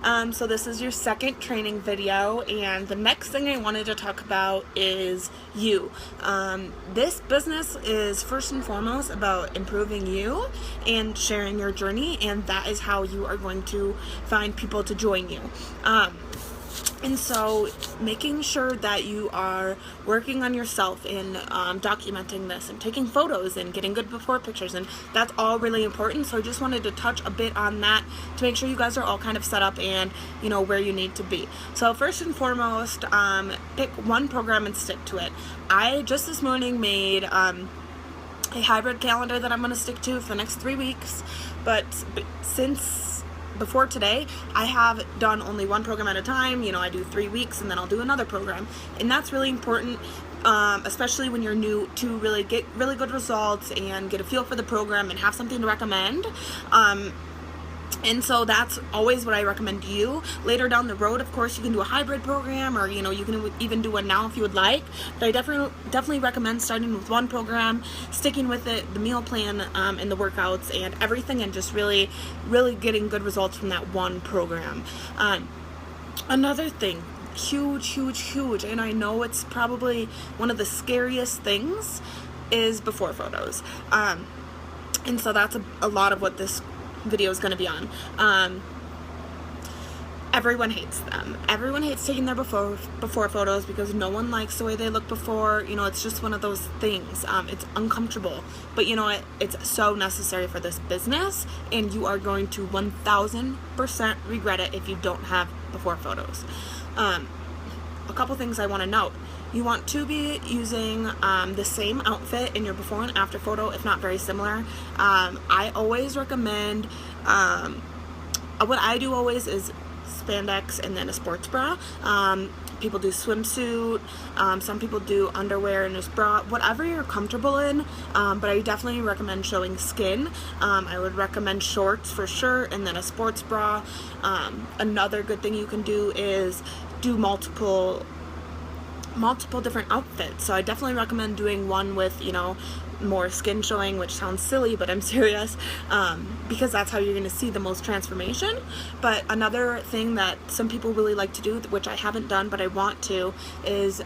So this is your second training video, and the next thing I wanted to talk about is you. This business is first and foremost about improving you and sharing your journey, and that is how you are going to find people to join you. And so making sure that you are working on yourself and documenting this and taking photos and getting good before pictures, and that's all really important. So I just wanted to touch a bit on that to make sure you guys are all kind of set up and you know where you need to be. So first and foremost, pick one program and stick to it. I just this morning made a hybrid calendar that I'm going to stick to for the next 3 weeks, but since before today, I have done only one program at a time. You know, I do 3 weeks and then I'll do another program. And that's really important, especially when you're new, to really get really good results and get a feel for the program and have something to recommend. And so that's always what I recommend to you. Later down the road, of course, you can do a hybrid program, or you know, you can even do one now if you would like. But I definitely recommend starting with one program, sticking with it, the meal plan, and the workouts and everything, and just really getting good results from that one program. Another thing, huge, and I know it's probably one of the scariest things, is before photos. And so that's a lot of what this video is going to be on. Everyone hates them. Everyone hates taking their before photos because no one likes the way they look before. You know, it's just one of those things. It's uncomfortable, but you know what? It's so necessary for this business, and you are going to 1000% regret it if you don't have before photos. A couple things I want to note. You want to be using the same outfit in your before and after photo, if not very similar. I always recommend, what I do always is spandex and then a sports bra. People do swimsuit, some people do underwear and a bra, whatever you're comfortable in, but I definitely recommend showing skin. I would recommend shorts for sure, and then a sports bra. Another good thing you can do is do multiple different outfits. So I definitely recommend doing one with, you know, more skin showing, which sounds silly, but I'm serious, because that's how you're going to see the most transformation. But another thing that some people really like to do, which I haven't done but I want to, is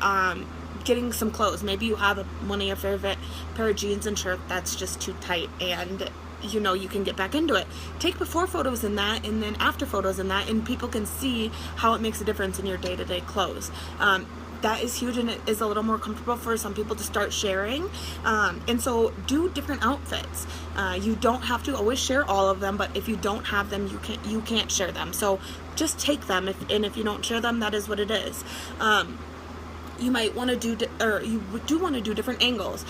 getting some clothes. Maybe you have one of your favorite pair of jeans and shirt that's just too tight, and you know, you can get back into it. Take before photos in that, and then after photos in that, and people can see how it makes a difference in your day-to-day clothes. That is huge, and it is a little more comfortable for some people to start sharing. And so do different outfits. You don't have to always share all of them, but if you don't have them, you can't share them. So just take them, and if you don't share them, that is what it is. You might want to do, or you do want to do different angles,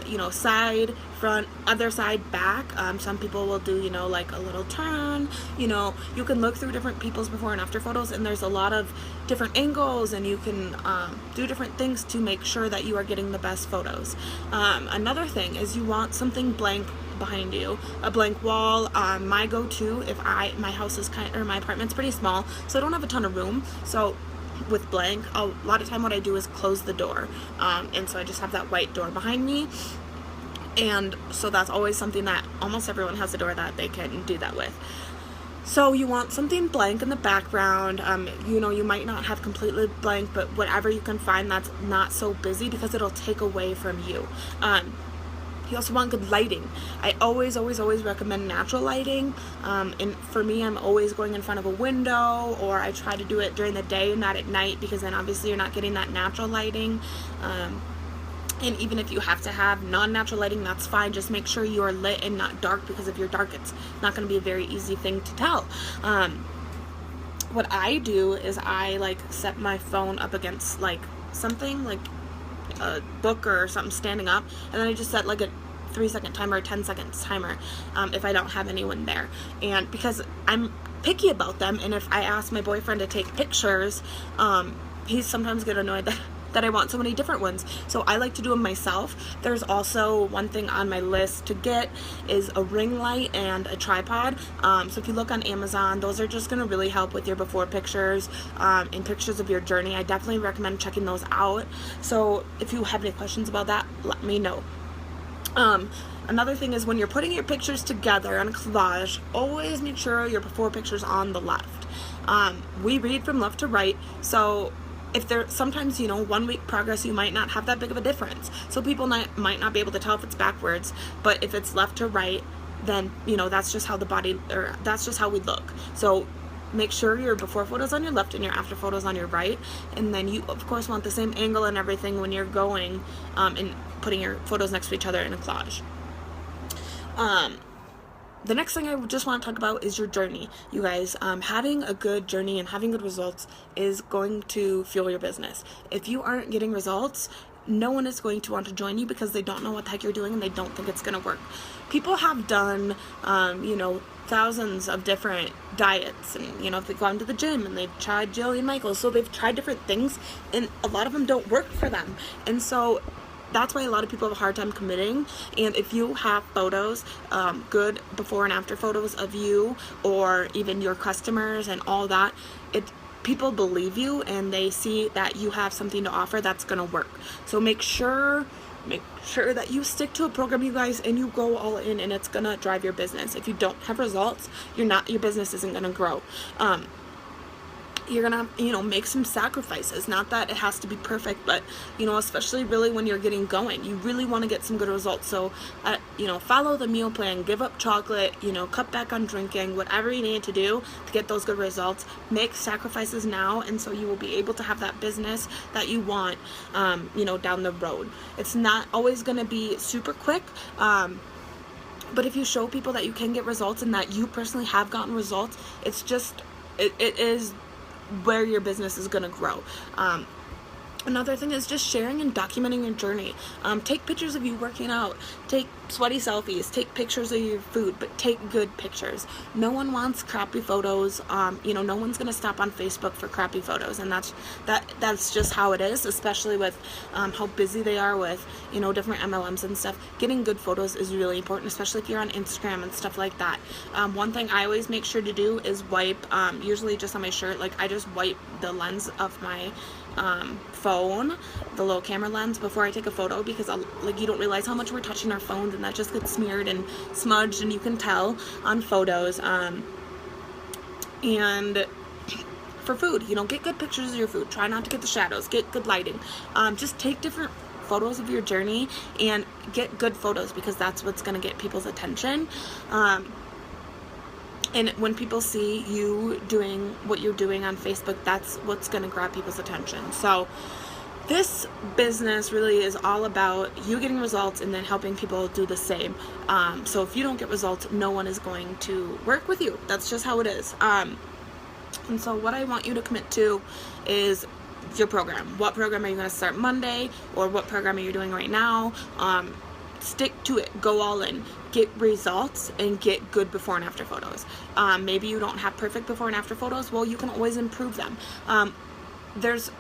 you know, side, front, other side, back. Some people will do, you know, like a little turn. You know, you can look through different people's before and after photos, and there's a lot of different angles, and you can do different things to make sure that you are getting the best photos. Another thing is you want something blank behind you, a blank wall. My go-to, if my house is my apartment's pretty small, so I don't have a ton of room, so with blank, a lot of time what I do is close the door, and so I just have that white door behind me, and so that's always something that almost everyone has a door that they can do that with. So you want something blank in the background. You know, you might not have completely blank, but whatever you can find that's not so busy, because it'll take away from you. You also want good lighting. I always recommend natural lighting. And for me, I'm always going in front of a window, or I try to do it during the day and not at night, because then obviously you're not getting that natural lighting. And even if you have to have non-natural lighting, that's fine. Just make sure you are lit and not dark, because if you're dark, it's not going to be a very easy thing to tell. What I do is I like set my phone up against like something, like a book or something standing up, and then I just set like a 3-second timer or 10 seconds timer if I don't have anyone there. And because I'm picky about them, and if I ask my boyfriend to take pictures, he's sometimes get annoyed that I want so many different ones, so I like to do them myself. There's also one thing on my list to get is a ring light and a tripod. So if you look on Amazon, those are just going to really help with your before pictures and pictures of your journey. I definitely recommend checking those out. So if you have any questions about that, let me know. Another thing is when you're putting your pictures together on a collage, always make sure your before picture's on the left. We read from left to right, so if there sometimes 1 week progress, you might not have that big of a difference, so people might not be able to tell if it's backwards, but if it's left to right, then that's just how the body, or that's just how we look. So make sure your before photos on your left and your after photos on your right, and then you of course want the same angle and everything when you're going and putting your photos next to each other in a collage. The next thing I just want to talk about is your journey, you guys. Having a good journey and having good results is going to fuel your business. If you aren't getting results, no one is going to want to join you because they don't know what the heck you're doing and they don't think it's going to work. People have done, thousands of different diets, and they've gone to the gym and they've tried Jillian Michaels, so they've tried different things and a lot of them don't work for them, and so that's why a lot of people have a hard time committing. And if you have photos, good before and after photos of you or even your customers and all that, people believe you and they see that you have something to offer that's going to work. So make sure that you stick to a program, you guys, and you go all in, and it's going to drive your business. If you don't have results, your business isn't going to grow. You're gonna make some sacrifices. Not that it has to be perfect, but especially really when you're getting going, you really want to get some good results. So follow the meal plan, give up chocolate, cut back on drinking, whatever you need to do to get those good results. Make sacrifices now, and so you will be able to have that business that you want down the road. It's not always going to be super quick, but if you show people that you can get results and that you personally have gotten results, it's just it is where your business is going to grow. Another thing is just sharing and documenting your journey. Take pictures of you working out, take sweaty selfies, take pictures of your food, but take good pictures. No one wants crappy photos. No one's gonna stop on Facebook for crappy photos, and that's just how it is, especially with how busy they are with different MLMs and stuff. Getting good photos is really important, especially if you're on Instagram and stuff like that. One thing I always make sure to do is wipe, usually just on my shirt, like I just wipe the lens of my phone, the little camera lens, before I take a photo, because you don't realize how much we're touching our phones, and that just gets smeared and smudged, and you can tell on photos. And for food, get good pictures of your food. Try not to get the shadows. Get good lighting. Just take different photos of your journey and get good photos, because that's what's going to get people's attention. And when people see you doing what you're doing on Facebook, that's what's going to grab people's attention. So this business really is all about you getting results and then helping people do the same. So if you don't get results, no one is going to work with you. That's just how it is. And so what I want you to commit to is your program. What program are you going to start Monday, or what program are you doing right now? Stick to it. Go all in. Get results and get good before and after photos. Maybe you don't have perfect before and after photos. Well, you can always improve them. There's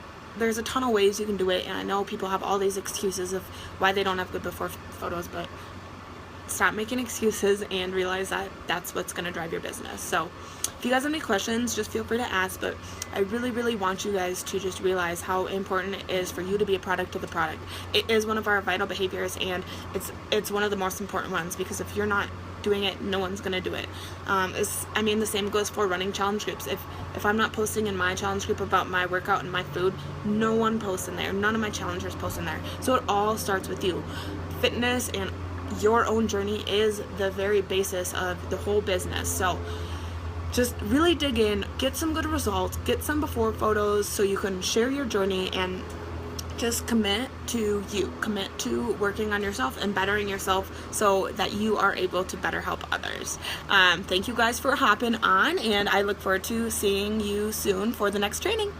a ton of ways you can do it, and I know people have all these excuses of why they don't have good before photos, but stop making excuses and realize that that's what's going to drive your business. So if you guys have any questions, just feel free to ask, but I really, really want you guys to just realize how important it is for you to be a product of the product. It is one of our vital behaviors, and it's one of the most important ones, because if you're not doing it, no one's going to do it. The same goes for running challenge groups. If I'm not posting in my challenge group about my workout and my food, no one posts in there. None of my challengers post in there. So it all starts with you. Fitness and your own journey is the very basis of the whole business. So just really dig in, get some good results, get some before photos so you can share your journey, and just commit to you. Commit to working on yourself and bettering yourself so that you are able to better help others. Thank you guys for hopping on, and I look forward to seeing you soon for the next training.